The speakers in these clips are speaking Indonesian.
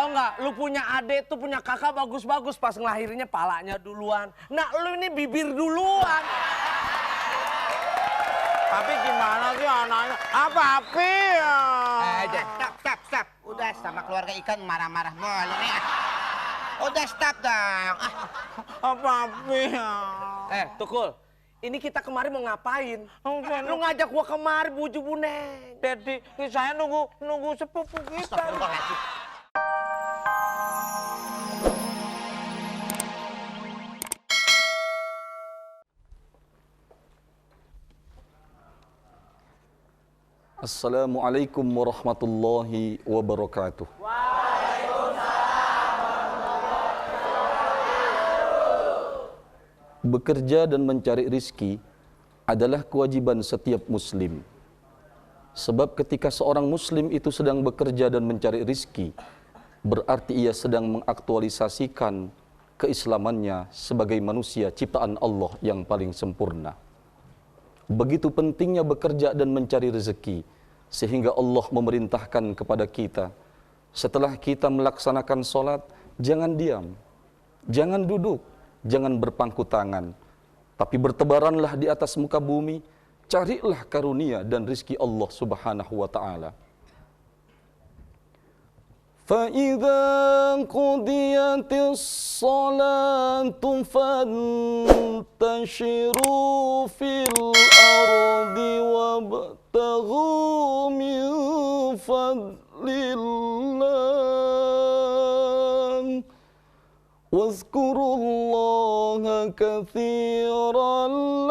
Tahu nggak, lu punya adik tuh punya kakak bagus-bagus pas ngelahirinnya palanya duluan. Nah lu ini bibir duluan. Tapi gimana sih anaknya? Apa api ya? Stop. Udah sama keluarga ikan marah-marah mulu nih. Udah stop dong. Apa api ya? Tukul, ini kita kemarin mau ngapain? Lu ngajak gua kemari buju buneng. Jadi saya nunggu sepupu kita. Assalamualaikum warahmatullahi wabarakatuh. Bekerja dan mencari rizki adalah kewajiban setiap muslim. Sebab ketika seorang muslim itu sedang bekerja dan mencari rizki, berarti ia sedang mengaktualisasikan keislamannya sebagai manusia ciptaan Allah yang paling sempurna. Begitu pentingnya bekerja dan mencari rezeki, sehingga Allah memerintahkan kepada kita, setelah kita melaksanakan sholat, jangan diam, jangan duduk, jangan berpangku tangan, tapi bertebaranlah di atas muka bumi, carilah karunia dan rizki Allah subhanahu wa ta'ala. فَإِذَا قُضِيَتِ الصَّلَاةُ فَانتَشِرُوا فِي الْأَرْضِ وَابْتَغُوا مِنْ فَضْلِ اللَّهِ وَاذْكُرُوا اللَّهَ كَثِيرًا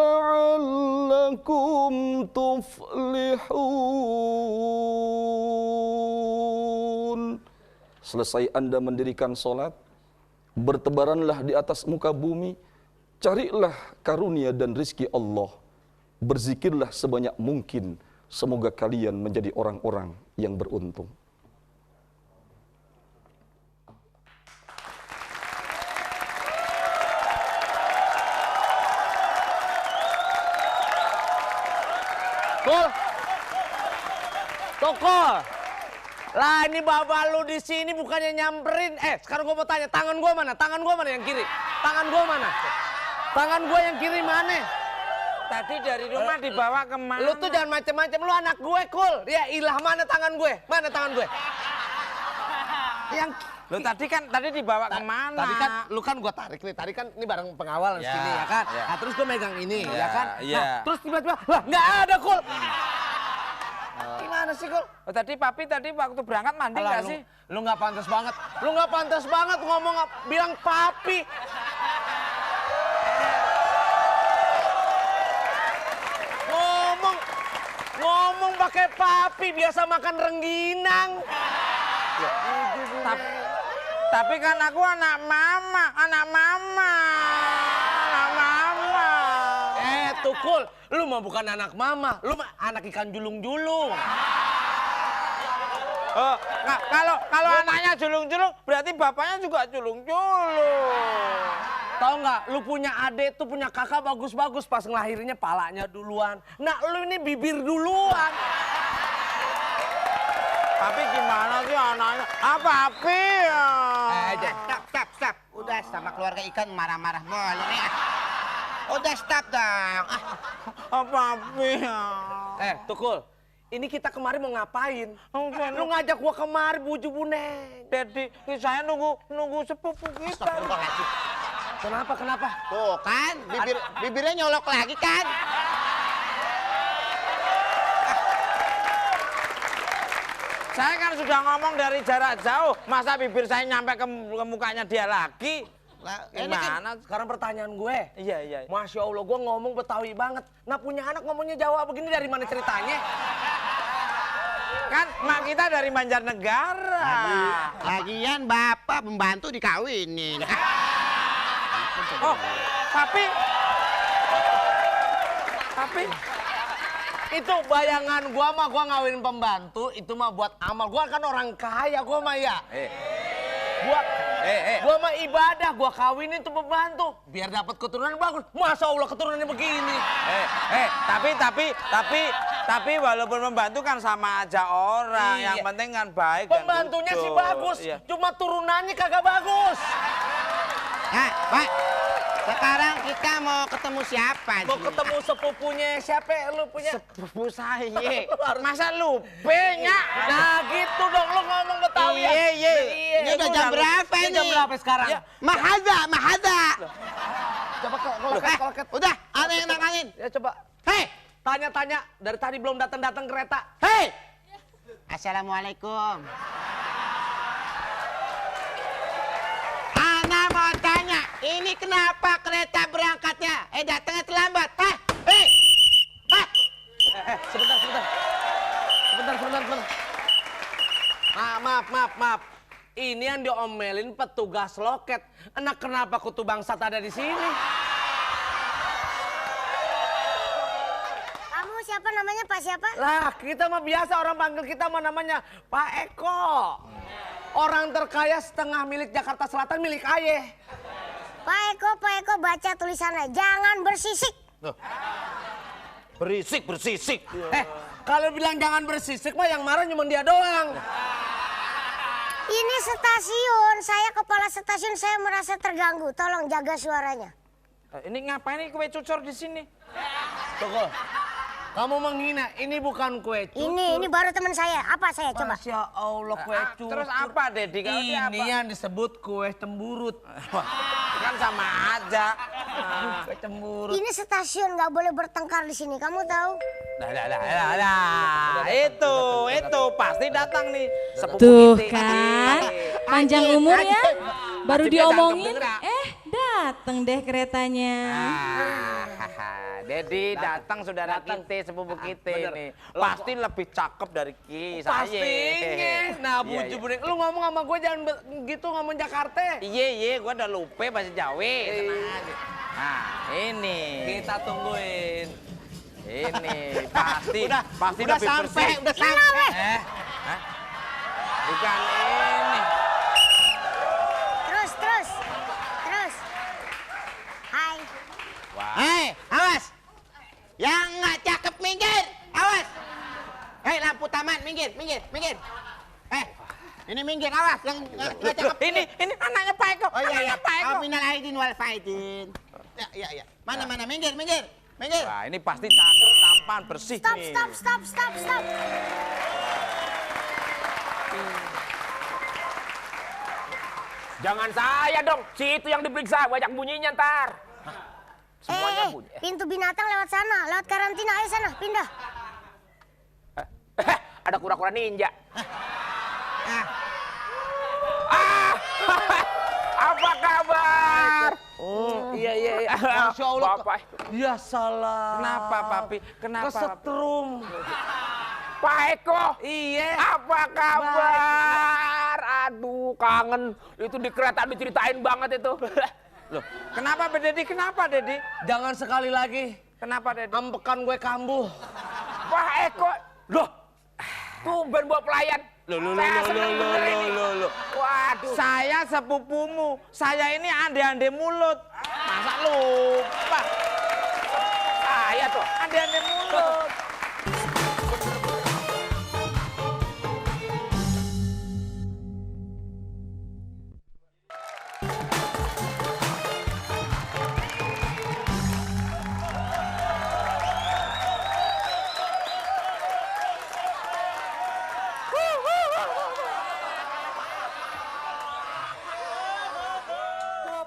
لَعَلَّكُمْ تُفْلِحُونَ. Selesai Anda mendirikan sholat, bertebaranlah di atas muka bumi, carilah karunia dan rizki Allah. Berzikirlah sebanyak mungkin, semoga kalian menjadi orang-orang yang beruntung. Tukul. Lah ini bapak lu di sini bukannya nyamperin. Sekarang gua mau tanya, tangan gua mana? Tangan gua mana yang kiri? Tangan gua mana? Tangan gua yang kiri mana? Tadi dari rumah dibawa kemana? Lu tuh jangan macem-macem, lu anak gue, Kul. Ya ilah, mana tangan gue? Mana tangan gue? Yang Lu tadi dibawa kemana? Tadi kan lu kan gua tarik nih. Tadi kan ini bareng pengawal di sini ya kan. Ya. Nah, terus gua megang ini ya kan. Iya. Nah, terus tiba-tiba lah nggak ada, Kul. Gimana sih, Kul? Oh, tadi papi waktu berangkat mandi nggak sih? Lu nggak pantas banget. Lu nggak pantas banget ngomong bilang papi. Ngomong pakai papi, biasa makan rengginang. Tapi kan aku anak mama. Tukul, lu mah bukan anak mama, lu mah anak ikan julung-julung. Oh, kalau anaknya julung-julung, berarti bapaknya juga julung-julung. Tahu nggak, lu punya adik tuh punya kakak bagus-bagus pas ngelahirinnya palanya duluan. Nah lu ini bibir duluan. Tapi gimana sih anaknya? Apa api ya? Stop. Udah sama keluarga ikan marah-marah mulu nih. Udah stop dong. Apa api ya? Tukul, ini kita kemarin mau ngapain? Lu ngajak gua kemari buju buneng. Jadi saya nunggu sepupu kita. Kenapa? Tuh kan, bibirnya nyolok lagi kan? Saya kan sudah ngomong dari jarak jauh, masa bibir saya nyampe ke mukanya dia lagi? Gimana? Sekarang pertanyaan gue. Iya. Masya Allah, gue ngomong Betawi banget. Nah punya anak ngomongnya Jawa begini, dari mana ceritanya? Kan mak kita dari Banjarnegara. Lagian bapak pembantu dikawinin. Oh, tapi itu bayangan gua mah, gua ngawinin pembantu itu mah buat amal. Gua kan orang kaya, gua mah ya. Gua mah ibadah, gua kawinin tuh pembantu biar dapat keturunan bagus. Masya Allah keturunannya begini. Tapi walaupun membantu kan sama aja orang. Iya. Yang penting kan baik dan Pembantunya sih jujur. bagus, Iya. cuma turunannya kagak bagus. Nah, Pak. Sekarang kita mau ketemu siapa? Mau sih? ketemu sepupunya siapa lu punya? Sepupu saya. Masa lupa, Nyak? Nah gitu dong, lu ngomong Betawi ya? Iya. Ini udah jam berapa Ini ini? jam berapa sekarang? Ya. Mahada. Coba kalau Udah, ada yang nanganin. Ya coba. Hei, Tanya-tanya, dari tadi belum datang-datang kereta. hei. Assalamualaikum. Ana mau tanya, ini kenapa kereta berangkatnya? Datangnya terlambat. Hei. Sebentar. Maaf. Ini yang diomelin petugas loket. Enak kenapa kutu bangsat ada di sini? Kamu siapa namanya, Pak siapa? Lah, kita mah biasa orang panggil kita mah namanya Pak Eko. Orang terkaya setengah milik Jakarta Selatan milik ayah. Pak Eko baca tulisannya. Jangan bersisik. Berisik. Kalau bilang jangan bersisik mah yang marah cuma dia doang. Ini stasiun. Saya kepala stasiun, saya merasa terganggu. Tolong jaga suaranya. Ini ngapain nih kue cucur di sini? Tunggu. Kamu menghina, ini bukan kue cucur. Ini baru teman saya. Apa saya coba? Masya Allah kue cucur. Terus apa, Dedi? Kalau dia apa? Ini yang disebut kue cemburut. Kan sama aja. Kue cemburut. Ini stasiun, nggak boleh bertengkar di sini. Kamu tahu? Nah, itu pasti datang nih sepupu Tuh kita. kan, panjang umur ya. Baru Acil dia diomongin, cakep dateng deh keretanya. Dedi datang saudara kita, sepupu kita nih. Pasti lebih cakep dari saya. Pastinya. Nah, Iya, buju iya. buning. Lu ngomong sama gue jangan gitu ngomong Jakarta. Iya, gua udah lupa bahasa Jawa. Tenang aja. Nah, ini. Kita tungguin. Ini pasti Udah lebih sampai, bersih. udah sampai. Hah? Bukan ini. Terus. Hai. Wah. Hei, awas. Yang nggak cakep minggir. Awas. Hei, lampu taman, minggir. Ini minggir, awas. Yang nggak cakep. Ini anaknya Pak Eko. Oh iya. Anaknya Pak Eko. Minal aidin wal faidin. Ya. Mana, minggir. Wah, ini pasti cakep, tampan, bersih Stop. nih. Jangan saya dong, si itu yang diperiksa, banyak bunyinya ntar. Semuanya bunyi. Pintu binatang lewat sana, lewat karantina. Ayo sana, pindah. Ada kura-kura ninja. Apa kabar? Iya. Masya Allah. Bapak. Ya salah. Kenapa, Papi? Kenapa? Kesetrum. Pak Eko. Iya. Apa kabar? Aduh, kangen. Itu di kereta diceritain banget itu. Loh, kenapa Dedi? Kenapa, Dedi? Jangan sekali lagi. Kenapa, Dedi? Ambekan gue kambuh. Pak Eko. Loh, tumben bawa pelayan. Saya seneng bener ini. Waduh. Saya sepupumu. Saya ini ande-ande mulut. Masa lupa? Saya tuh. Ande-ande mulut.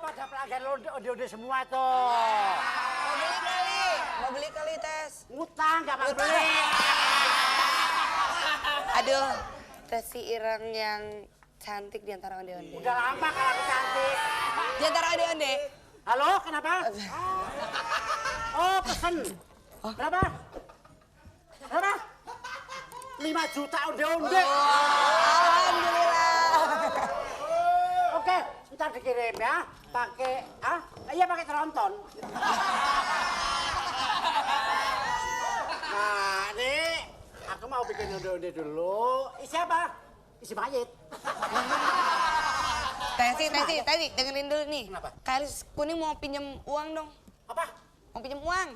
Pada pelanggan ode semua tuh. Mau beli kali tes. Ngutang, gak mau beli. Aduh, tes si Ireng yang cantik di antara onde-onde. Udah lama kalau aku cantik. Di antara onde-onde. Halo, kenapa? Oh, pesen. Berapa? 5 juta onde-onde. Alhamdulillah. Oke, ntar dikirim ya. Pakai, iya pakai tronton. Nah, nih, aku mau bikin onde-onde dulu. Isi apa? Isi mayit. Tesi, dengerin dulu nih. Kenapa? Kalis Kuning mau pinjam uang dong. Apa? Mau pinjam uang.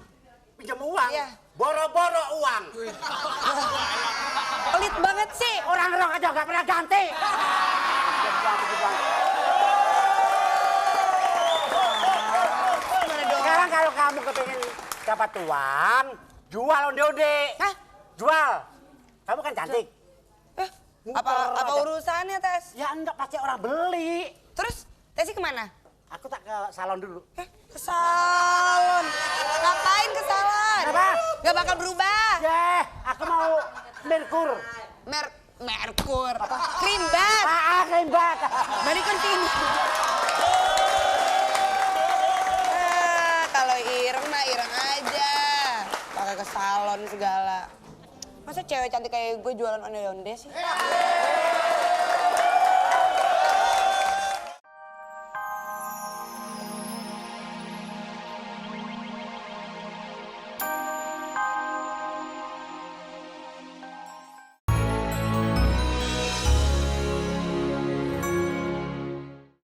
pinjam uang. Iya. Boro-boro uang. Pelit banget sih. Orang-orang aja nggak pernah ganti. Gimana dong? Sekarang kalau kamu kepengen dapat uang, jual onde-onde. Hah? Jual. Kamu kan cantik. Apa urusannya, Tes? Ya enggak, pasti orang beli. Terus Tesi kemana? Aku tak ke salon dulu. Ke salon. Ngapain ke salon? Kenapa? Gak bakal berubah. Aku mau Merkur. Merkur. Krim bat. Krim bat. Manikur sini. Kalau ireng mah ireng aja. Pakai ke salon segala. Masa cewek cantik kayak gue jualan onde-onde sih?